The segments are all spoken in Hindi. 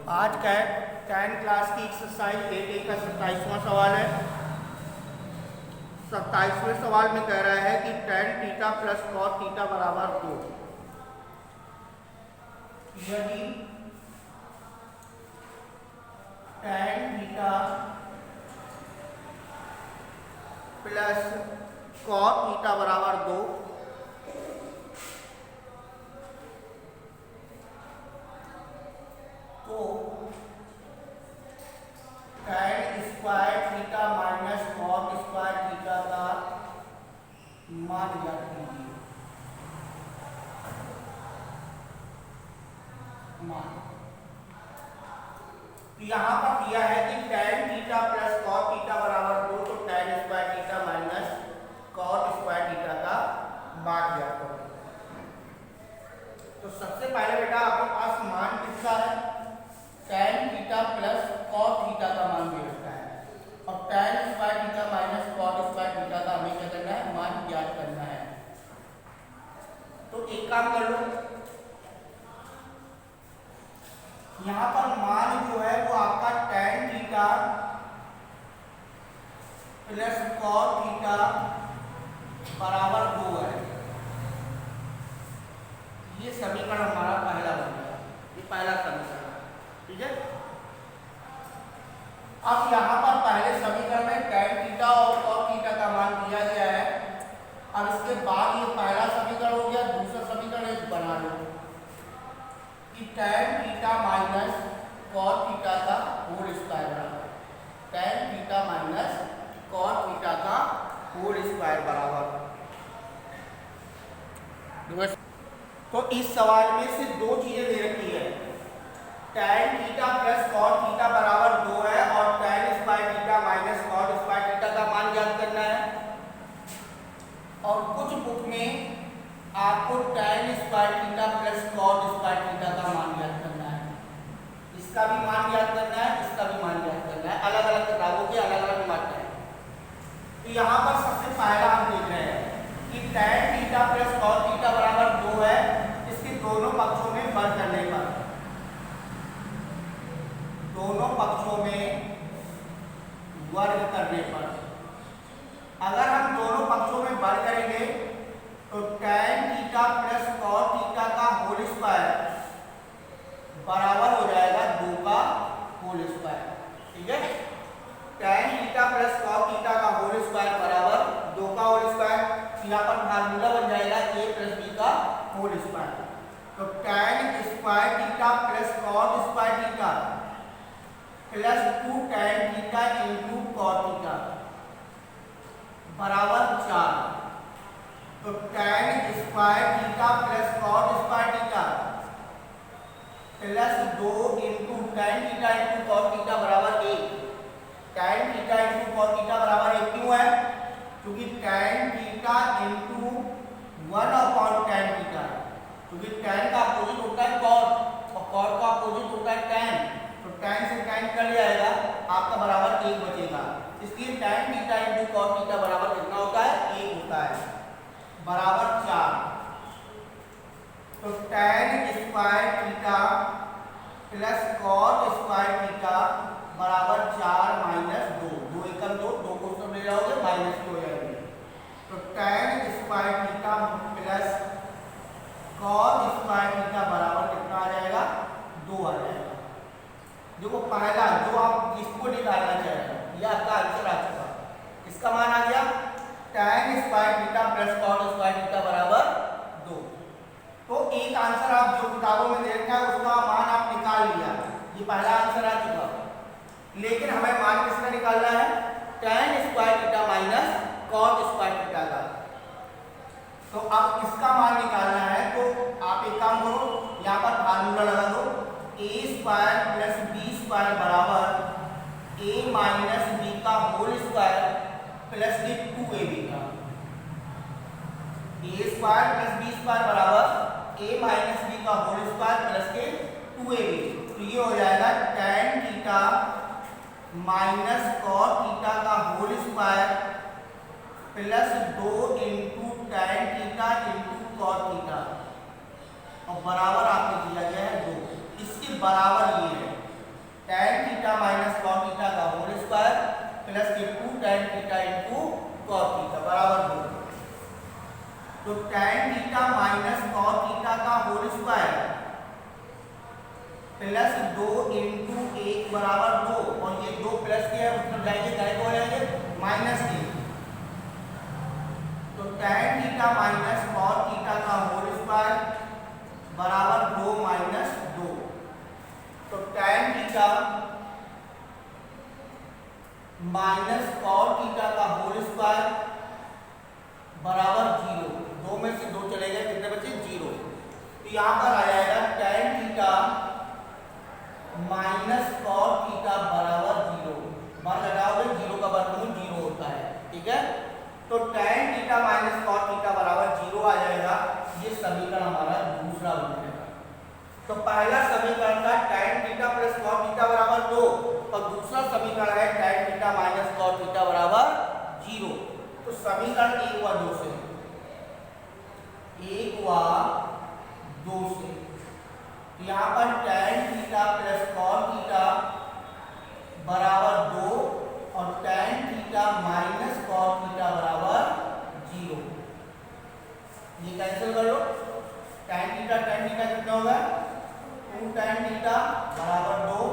आज का 10 क्लास की एक्सरसाइज 8A का 27वां सवाल है। 27वें सवाल में कह रहा है कि tan theta plus cos theta बराबर 2। यदि tan theta plus cos theta बराबर 2 तो tan square theta minus cos square theta का मान ज्ञात कीजिए। मान तो यहां पर दिया है कि tan theta plus cos theta बराबर 2, तो tan square theta minus cos square theta का मान ज्ञात करो। तो सबसे पहले बेटा आपके पास मान किसका है? tan theta plus cos theta का मान दे रखा है और tan square theta minus cos square theta का हमें क्या करना है? मान ज्ञात करना है। तो एक काम कर लो, यहां पर मान जो है वो आपका tan theta plus cos theta बराबर 2 है। ये समीकरण हमारा पहला बन गया, ये पहला समीकरण, ठीक है। अब यहां पर पहले समीकरण में tan थीटा और cos थीटा का मान दिया गया है। अब इसके बाद ये पहला समीकरण हो गया, दूसरा समीकरण एक बना लो कि tan theta minus cos theta का होल स्क्वायर बराबर, tan theta minus cos theta का होल स्क्वायर बराबर। तो इस सवाल में से दो चीजें दे रखी है, tan theta plus cos theta बराबर 2 है और tan square theta minus cos square theta का मान ज्ञात करना है। और कुछ बुक में आपको tan square theta plus cos square theta का मान ज्ञात करना है। इसका भी मान ज्ञात करना है, इसका भी मान ज्ञात करना है, अलग अलग किताबों के अलग अलग मान है। तो यहाँ पर सबसे पहला हम देख रहे हैं कि tan theta plus cos theta बराबर 2 है। इसके दोनों पक्षों में वर्ग करने पर, दोनों पक्षों में वर्ग करने पर, अगर हम दोनों पक्षों में वर्ग करेंगे तो tan theta plus cos theta का होल स्क्वायर बराबर हो जाएगा 2 का होल स्क्वायर, ठीक है। tan theta plus cos theta का होल स्क्वायर बराबर 2 का होल स्क्वायर, यहाँ पर फार्मूला बन जाएगा a प्लस b का होल स्क्वायर। तो tan square theta plus cos square theta plus 2 tan theta into cos theta बराबर 4। तो tan square theta plus cos square theta plus 2 into tan theta into cos theta बराबर 1। tan theta into cos theta बराबर 1 क्यों है? क्योंकि tan theta into 1 upon tan theta, क्योंकि tan का अपोजिट होता है cos और cos का अपोजिट होता है tan, तो tan से tan कट जाएगा, आपका बराबर 1 बचेगा। इसलिए tan theta into cos theta बराबर कितना होता है? 1 होता है, बराबर 4। तो tan square theta plus cos square theta बराबर 4 माइनस 2, 2 एकम 2, 2 को सब ले जाओगे माइनस 2 हो जाएगी। तो tan square theta plus cos square theta बराबर कितना आ जाएगा? 2 आ जाएगा। देखो पहला जो आप इसको निकालना चाह रहे हैं, यह आपका आंसर आ चुका, इसका मान आ गया tan square theta plus cos square theta बराबर 2। तो एक आंसर आप जो किताबों में दे रखा है उसका मान आप निकाल लिया, ये पहला आंसर आ चुका। लेकिन हमें मान किसका निकालना है? tan square theta minus cos square theta का। तो अब इसका मान निकालना है, तो आप एक काम करो, यहाँ पर फार्मूला लगा दो, a square plus b square बराबर a माइनस b का होल स्क्वायर प्लस के 2ab का। a square plus b square बराबर a माइनस b का होल स्क्वायर प्लस के 2ab। तो ये हो जाएगा tan theta minus cos theta का whole square plus 2 into tan theta into cos theta और बराबर आपको दिया गया है 2। इसके बराबर ये है, tan theta minus cos theta का होल स्क्वायर प्लस के 2 tan theta into cos theta बराबर 2। तो tan theta minus cos theta का होल स्क्वायर प्लस 2 इंटू 1 बराबर 2, और ये 2 प्लस के है मतलब जाएंगे गायब हो जाएंगे माइनस के। तो tan theta minus cos theta का होल स्क्वायर बराबर 2 माइनस 2। तो tan theta minus cos theta का होल स्क्वायर बराबर 0। 2 में से 2 चले गए, कितने बचे 0। तो यहाँ पर आ जाएगा tan theta minus cos theta बराबर 0। मान लगाओगे 0 का वर्गमूल 0 होता है, ठीक है। तो tan theta minus cos theta बराबर 0 आ जाएगा। ये समीकरण हमारा दूसरा बन जाएगा। तो पहला समीकरण था tan theta plus cos theta बराबर 2, और दूसरा समीकरण है tan theta minus cos theta बराबर 0। तो समीकरण 1 व 2 से 1 व 2 से यहाँ पर tan theta plus cos theta बराबर 2 और tan theta minus cos theta बराबर 0। ये कैंसिल कर लो। tan थीटा कितना होगा 2 tan थीटा बराबर 2।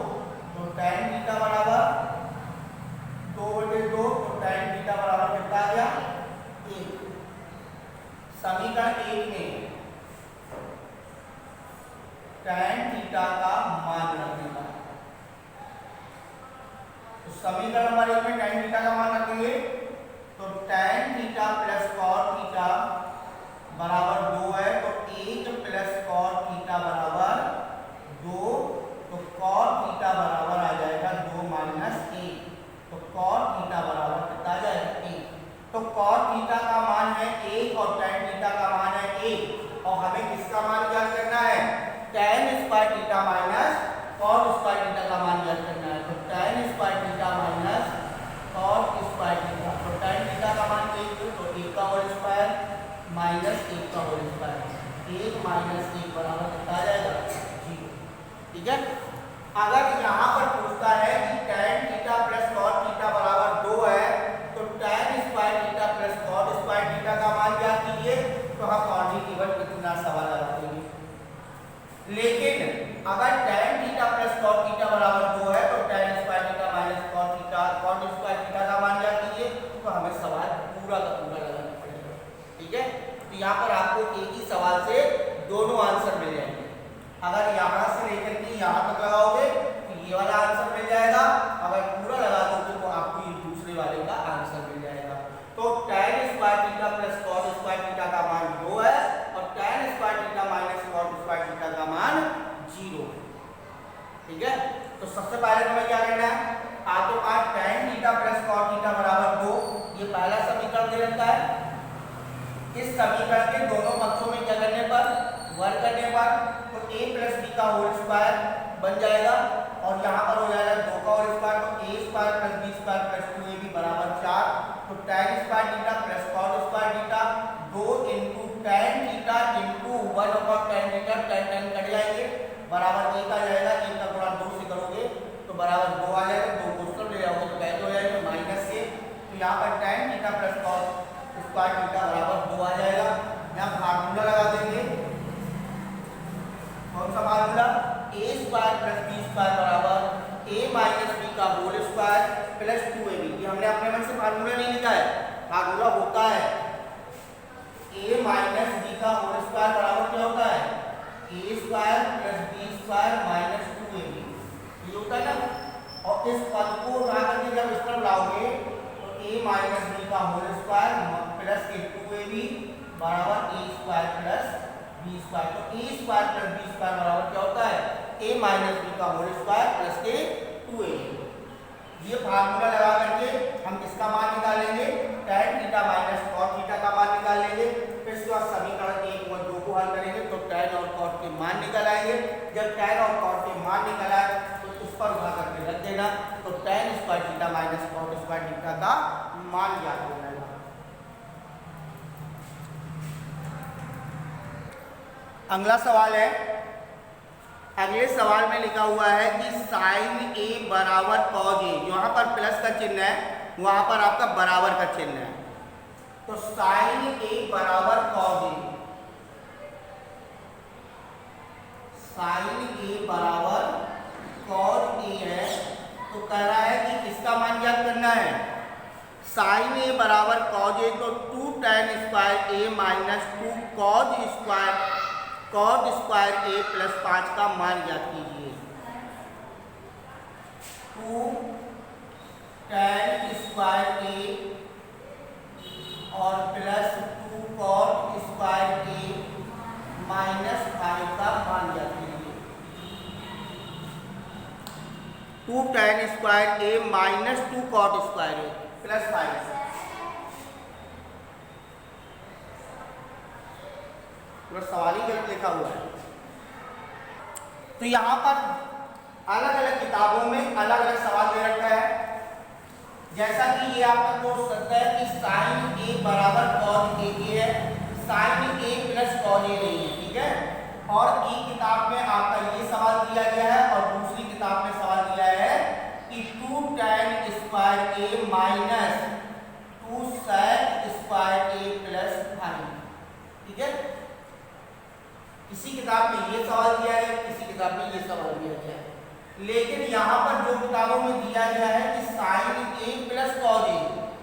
तो tan थीटा बराबर 2/2, तो tan थीटा बराबर कितना आ गया 1। समीकरण 1 में tan थीटा का मान रखने का, तो समीकरण नंबर 1 में tan थीटा का मान रखेंगे। तो tan theta plus cos theta बराबर 2 है, तो 1 प्लस cos थीटा बराबर 2। तो cos थीटा बराबर आ जाएगा 2 माइनस 1। तो cos थीटा बराबर कितना आ जाएगा 1। तो cos थीटा का मान है 1 और tan थीटा का मान है 1, और हमें किसका मान ज्ञात करना है tan square theta minus cos square theta का मान ज्ञात करना है। तो tan square theta minus cos square theta, तो tan थीटा का मान 1, तो 1 का होल स्क्वायर माइनस 1 का होल स्क्वायर, 1 माइनस 1 बराबर कितना आ जाएगा 0, ठीक है। अगर यहाँ पर पूछता है कि tan theta plus cos theta बराबर 2 है, तो tan square theta plus cos square theta का मान ज्ञात कीजिए, तो हम ऑनली केवल इतना सवाल लगा देंगे। लेकिन अगर tan theta plus cos theta बराबर 2 है, तो tan square theta minus cos theta cos square theta का मान ज्ञात कीजिए, तो हमें सवाल पूरा का पूरा लगाना पड़ेगा, ठीक है। तो यहाँ पर आपको एक ही सवाल से दोनों आंसर मिल जाएंगे। अगर यहाँ से लेकर के यहाँ तक लगाओगे तो ये वाला आंसर मिल जाएगा, अगर पूरा लगा दोगे तो आपको ये दूसरे वाले का आंसर मिल जाएगा। तो tan square theta plus cos square theta का मान 2 है, और tan square theta minus cos square theta का मान 0 है, ठीक है। तो सबसे पहले हमें क्या करना है, आपके पास tan theta plus cos theta बराबर 2, ये पहला समीकरण दे रखा है। इस समीकरण के दोनों पक्षों में क्या करने पर वर्ग करने पर तो a प्लस b का होल स्क्वायर बन जाएगा, और यहाँ पर हो जाएगा 2 का होल स्क्वायर, तो a square plus b square plus 2ab बराबर 4। तो tan square theta plus cos square theta 2 into tan theta into 1/tan theta, tan cut जाएंगे बराबर 1 आ जाएगा। 1 का गुणा 2 से करोगे तो बराबर 2 आ जाएगा, 2 को सब ले जाओगे तो कैसे हो जाएगा माइनस से। तो यहाँ पर tan theta plus cos square theta बराबर 2 आ जाएगा। यहाँ फार्मूला लगा देंगे, कौन सा formula, a square plus b square बराबर a माइनस b का होल स्क्वायर प्लस 2ab। ये हमने अपने मन से फार्मूला नहीं लिखा है, फार्मूला होता है a माइनस b का होल स्क्वायर बराबर क्या होता है a square plus b square minus 2ab, ये होता है ना। और इस पद को उठा करके जब इस तरफ लाओगे तो a माइनस b का होल स्क्वायर प्लस के 2ab बराबर a square plus b square. तो a square plus b square बराबर क्या होता है a माइनस b का होल स्क्वायर प्लस के 2ab। ये फार्मूला लगा करके हम किसका मान निकालेंगे, tan theta minus cos theta का मान निकाल लेंगे। फिर इसके बाद समीकरण 1 और 2 को हल करेंगे तो tan और cos के मान निकल आएंगे। जब tan और cos के मान निकल आए तो इस पर उठा करके रख देना, तो tan square theta minus cos square theta का मान ज्ञात हो जाएगा। अगला सवाल है अगले सवाल में लिखा हुआ है कि साइन ए बराबर कॉज ए, यहाँ पर प्लस का चिन्ह है, वहां पर आपका बराबर का चिन्ह है। तो साइन ए बराबर कॉज ए, साइन ए बराबर कॉज ए है। तो कह रहा है कि किसका मान ज्ञात करना है, साइन ए बराबर कॉज ए, तो 2 tan स्क्वायर ए माइनस 2 कॉज स्क्वायर ए प्लस 5 का मान ज्ञात कीजिए। 2 tan स्क्वायर ए और प्लस 2 कॉट स्क्वायर ए माइनस 5 का मान ज्ञात कीजिए। 2 tan स्क्वायर ए माइनस 2 कॉट स्क्वायर ए प्लस 5। पूरा सवाल ही गलत लिखा हुआ है। तो यहाँ पर अलग अलग किताबों में अलग अलग सवाल दे रखा है। जैसा कि ये आपका कोर्स करता है कि साइन ए बराबर कॉज ए है, साइन ए प्लस कॉज ए नहीं है, ठीक है। और ई किताब में आपका ये सवाल दिया गया है और दूसरी किताब में सवाल दिया है कि 2 tan स्क्वायर ए माइनस 2 sec स्क्वायर ए प्लस 5, ठीक है। किसी किताब में ये सवाल दिया गया, किसी किताब में ये सवाल दिया गया है। लेकिन यहाँ पर जो किताबों में दिया गया है कि साइन ए प्लस कॉज ए,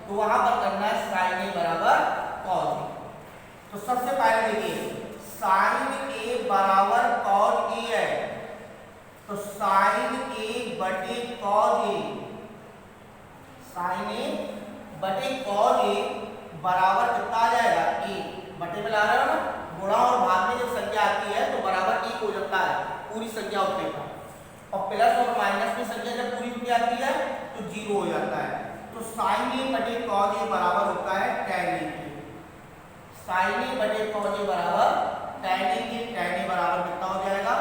तो वहां पर करना है साइन ए बराबर कॉज ए। तो सबसे पहले देखिए साइन ए बराबर कॉज ए है, तो साइन ए बटे कॉज ए, साइन ए बटे कॉज ए बराबर कितना आ जाएगा, ए बटे में ला रहे हो ना, गुणा और भाग में जब संख्या आती है तो बराबर एक हो जाता है पूरी संख्या उतने का, और प्लस और माइनस में संख्या जब पूरी उतनी आती है तो 0 हो जाता है। तो साइन ए बटे कॉज ए बराबर होता है tan ए के, साइन ए बटे कॉज ए बराबर tan ए के, tan ए बराबर कितना हो जाएगा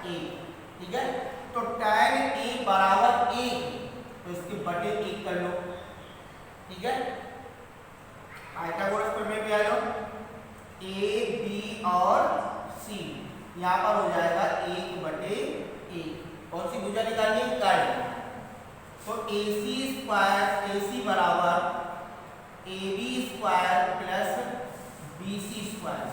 1, ठीक है। तो tan ए बराबर 1, तो इसके बटे 1 कर लो, ठीक है। पाइथागोरस प्रमेय पे आ जाओ, ए बी और सी, यहाँ पर हो जाएगा 1 बटे 1। कौन सी भुजा निकालनी है, कर्ण। तो AC स्क्वायर, AC बराबर AB square plus BC square,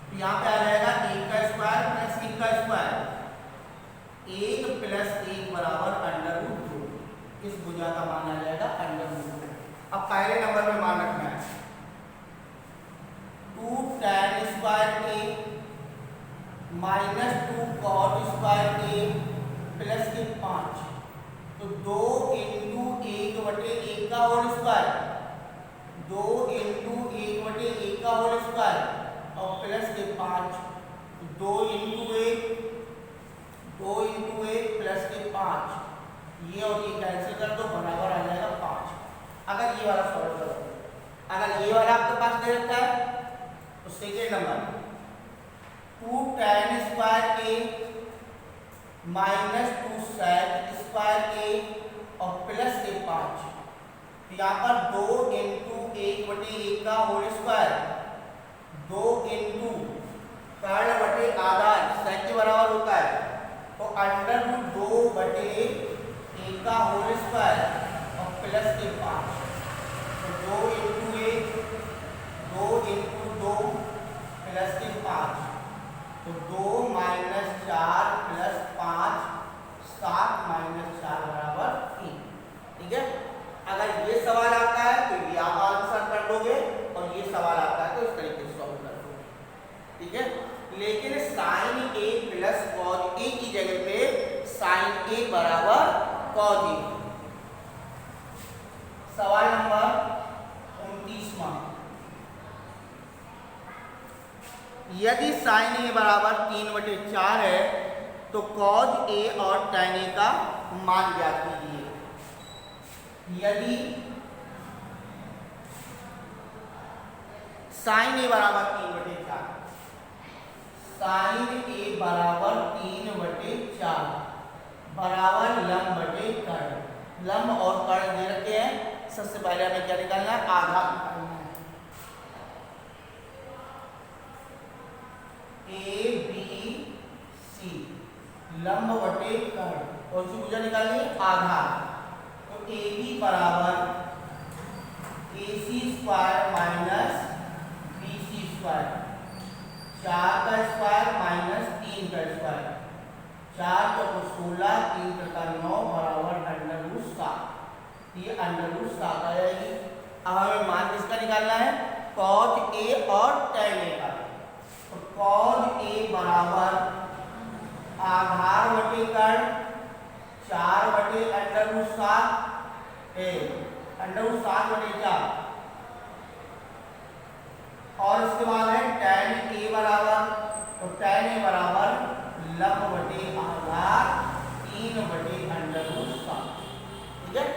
तो यहाँ पे आ जाएगा 1 का स्क्वायर प्लस 1 का स्क्वायर, 1 प्लस 1 बराबर √2। इस भुजा का मान आ जाएगा √2। अब पहले नंबर में मान रखना है 2 tan स्क्वायर ए माइनस 2 कॉट स्क्वायर ए प्लस के 5, तो 2 इंटू 1 बटे 1 का होल स्क्वायर, 2 इंटू 1 बटे 1 का होल स्क्वायर और प्लस के 5, 2 इंटू 1, 2 इंटू 1 प्लस के 5, ये और ये कैंसिल कर दो, बराबर आ जाएगा 5। अगर ये वाला सॉल्व करो, अगर ये वाला आपके पास दे रखा है तो सेकेंड नंबर 2 tan स्क्वायर ए माइनस 2 sec स्क्वायर ए और प्लस के 5, तो यहाँ पर 2 इंटू 1 बटे 1 का होल स्क्वायर, 2 इंटू कर्ण बटे आधार sec के बराबर होता है, तो √2 बटे 1 का होल स्क्वायर और प्लस के 5, तो 2 इंटू 1, 2 इंटू 2 प्लस के 5, तो 2 माइनस 4 प्लस 5, 7 माइनस 4 बराबर 3, ठीक है। अगर ये सवाल आता है तो ये आप आंसर कर दोगे, और ये सवाल आता है तो इस तरीके से सॉल्व कर दोगे, ठीक है। लेकिन साइन ए प्लस कॉज ए की जगह पे साइन ए बराबर कॉज ए। सवाल नंबर 29वां, यदि साइन ए बराबर 3/4 है तो कॉज ए और tan ए का मान ज्ञात कीजिए। यदि साइन ए बराबर 3/4, साइन ए बराबर 3/4 बराबर लंब बटे कर्ण, लंब और कर्ण दे रखे हैं। सबसे पहले हमें क्या निकालना है, आधा निकालना है। ए बी लंब बटे कर्ण। कौन सी भुजा निकालनी है? आधार। तो ए बी बराबर A C square minus B C square, 4 का स्क्वायर माइनस 3 का स्क्वायर, 4 चौको 16, 3 का 9 बराबर √7। ये √7 आ जाएगी। अब हमें मान किसका निकालना है? कॉज ए और tan ए का। तो कॉज ए बराबर आधार बटे कर्ण 4 बटे √7 √7 बटे 4, और इसके बाद है tan ए बराबर, तो tan ए बराबर लंब बटे आधार 3 बटे √7। ठीक है।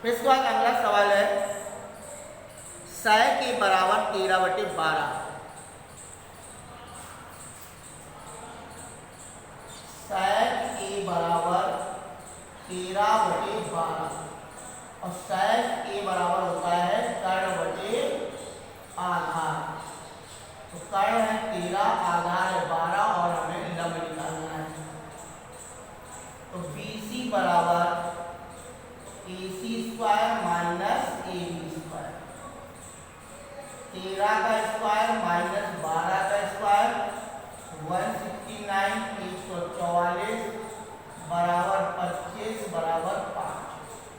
फिर इसके बाद अगला सवाल है 100 के बराबर 13 बटे 12। 100 के बराबर 13 बटे 12 और 100 के बराबर होता है कर्ण बटे आधार। तो कर्ण है 13, आधार है 12 और हमें लंब निकालना है। तो BC बराबर AC square minus AB square, 13 का स्क्वायर माइनस 12 का स्क्वायर, 169 144 बराबर 25 बराबर 5।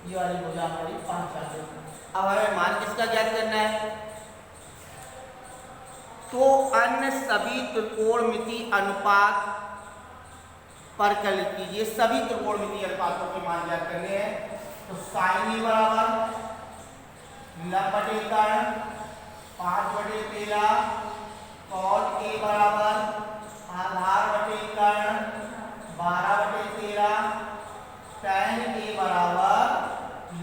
ये वाली भुजा हमारी 5 आ गई। अब हमें मान किसका ज्ञात करना है? तो अन्य सभी त्रिकोणमिति अनुपात पर कल कीजिए। सभी त्रिकोणमिति अनुपातों के मान ज्ञात करने हैं। तो साइन ए बराबर लंब बटे कर्ण 5 बटे 13, कॉस ए बराबर आधार बटे कर्ण 12 बटे 13, tan ए बराबर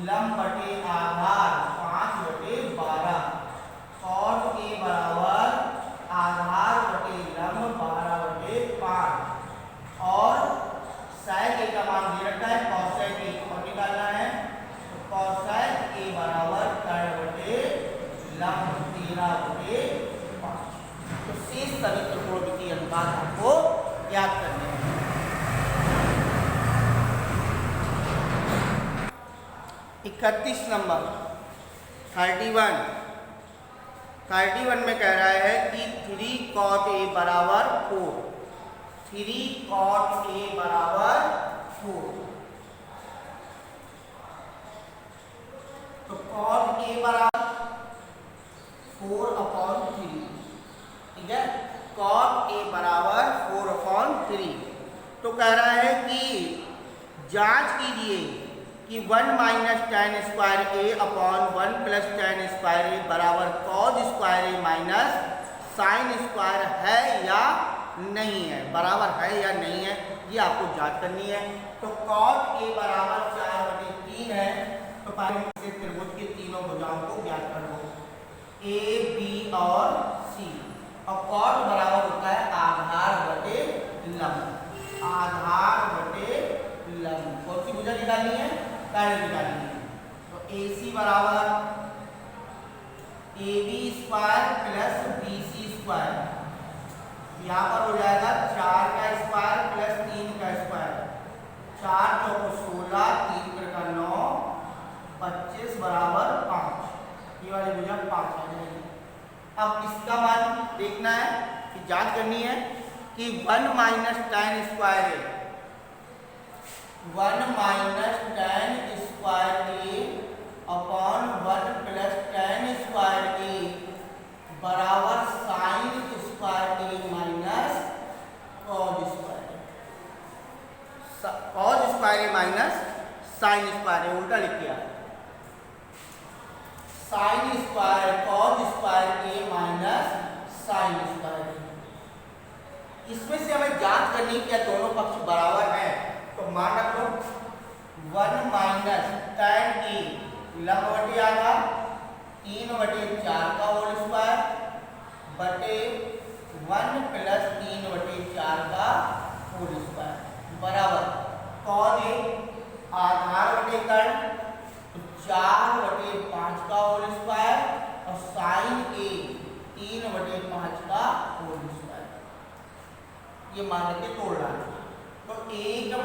लंब बटे आधार 5 बटे 12, कॉस ए बराबर आधार बटे लंब 12 बटे 5 और sec ए का मान दे रखा है cosec ए को निकालना है। तो cosec ए बराबर कर्ण बटे लंब 13 बटे 5। तो शेष सभी त्रिकोणमिति अनुपात आपको याद करने हैं। 31 नंबर 31 में कह रहा है कि 3 cot a बराबर 4। 3 cot a बराबर 4। तो cot a बराबर 4/3। ठीक है। cot a बराबर 4/3। तो कह रहा है कि जांच कीजिए कि 1 minus tan square a upon 1 plus tan square a बराबर cos square a minus sine square है या नहीं है, बराबर है या नहीं है, ये आपको जांच करनी है। तो cot a बराबर 4/3 है। तो पहले से त्रिभुज की तीनों भुजाओं को ज्ञात कर लो, a b और c। और cot बराबर होता है आधार बटे लंब, आधार बटे लंब। कौन सी भुजा निकालनी है? कर्ण निकालनी है। तो AC बराबर AB square plus BC square, यहाँ पर हो जाएगा 4 का स्क्वायर प्लस 3 का स्क्वायर, 4 चौको 16, 3 का 9, 25 बराबर 5। ये वाली भुजा 5 आ जाएगी। अब इसका मान देखना है कि जांच करनी है कि 1 माइनस tan स्क्वायर है, 1 माइनस tan स्क्वायर ए अपॉन 1 प्लस tan स्क्वायर ए बराबर साइन स्क्वायर ए माइनस कॉस स्क्वायर ए। कॉस स्क्वायर ए माइनस साइन स्क्वायर ए, उल्टा लिख दिया। साइन स्क्वायर कॉस स्क्वायर ए माइनस साइन स्क्वायर ए। इसमें से हमें जांच करनी है क्या दोनों पक्ष बराबर हैं। तो मान रख लो 1 माइनस tan ए लंब बटे आधार 3/4 का होल स्क्वायर बटे 1 प्लस 3/4 का होल स्क्वायर बराबर cos ए आधार बटे कर्ण 4/5 का होल स्क्वायर और साइन ए 3/5 का होल स्क्वायर। ये मान के तोड़ रहा है।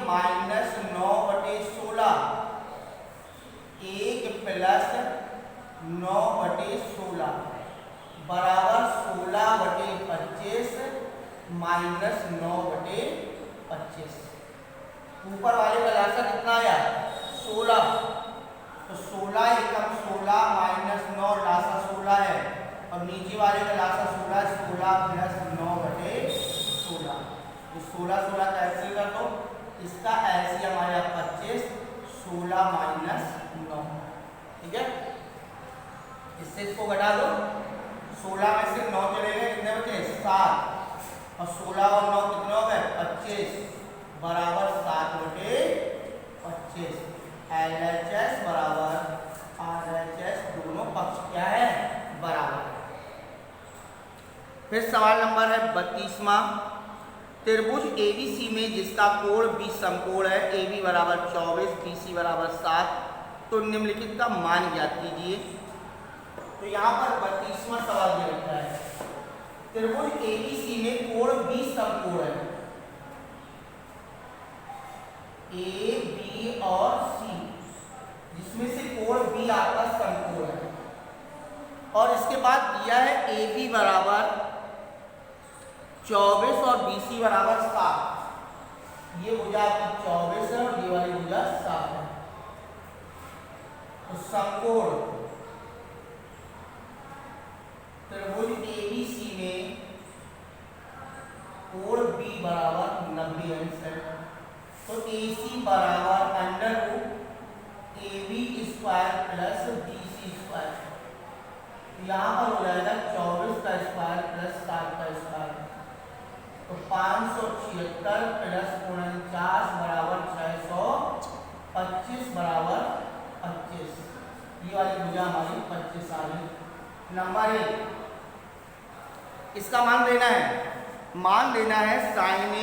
माइनस 9/16, 1 प्लस 9/16 बराबर 16/25 माइनस 9/25। ऊपर वाले का लासा कितना आया 16, तो 16 एकम 16 माइनस 9 लासा 16 है, और नीचे वाले का लासा 16 प्लस 9/16। 16 कैंसिल कर दो, इसका एलसीएम आया 25, 16 माइनस 9। ठीक है, इससे इसको घटा दो, 16 में से 9 चले गए, कितने बचे 7, और 16 और 9 कितने हो गए 25 बराबर 7/25। LHS बराबर RHS, दोनों पक्ष क्या है बराबर। फिर सवाल नंबर है 32वां, त्रिभुज ABC में जिसका कोण 20 समकोण है, AB बराबर 24, BC बराबर 7, तो निम्नलिखित का मान ज्ञात कीजिए। तो यहाँ पर 32वां सवाल ये रखा है, त्रिभुज ABC में कोण 20 समकोण है, A, B और C, जिसमें से कोण B आपका समकोण है, और इसके बाद दिया है AB बराबर 24 और BC बराबर 7। ये भुजा आपकी 24 है और ये वाली भुजा 7 है। तो समकोण त्रिभुज ABC में कोण B बराबर 90 अंश है, तो AC बराबर √AB² प्लस BC²। यहाँ पर हो जाएगा 24 का स्क्वायर प्लस 7 का स्क्वायर, तो 576 प्लस 49 बराबर 625 बराबर 25। ये वाली भुजा हमारी 25 आ गई। नंबर 1, इसका मान देना है, sin A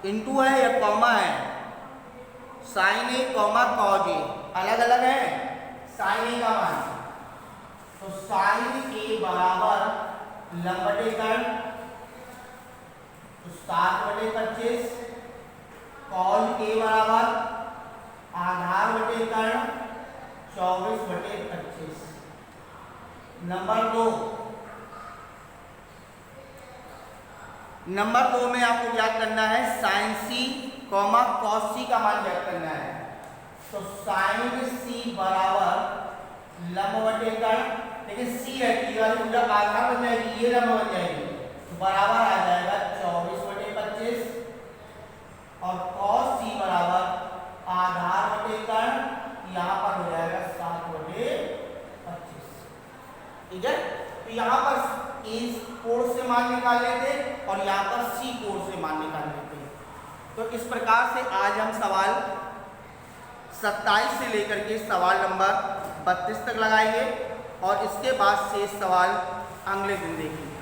इंटू है या कॉमा है, sin A comma cos A अलग अलग है, sin A का मान, तो sin A बराबर लंबटेकरण तो 7/25, cos A बराबर आधार बटेकरण 24/25। नंबर 2 में आपको ज्ञात करना है sin C comma cos C का मान ज्ञात करना है, तो sin C बराबर लंबवटेकरण, लेकिन C है कि वाली भुजा आधार बन जाएगी, ये लंब बन जाएगी, तो बराबर आ जाएगा 24/25, और cos C बराबर आधार बटेकरण यहाँ पर हो जाएगा 7/25। ठीक है, तो यहाँ पर इस कोण से मान निकालने थे और यहाँ पर C कोण से मान निकालने थे। तो इस प्रकार से आज हम सवाल 27 से लेकर के सवाल नंबर 32 तक लगाएंगे, और इसके बाद शेष सवाल अगले दिन देखेंगे।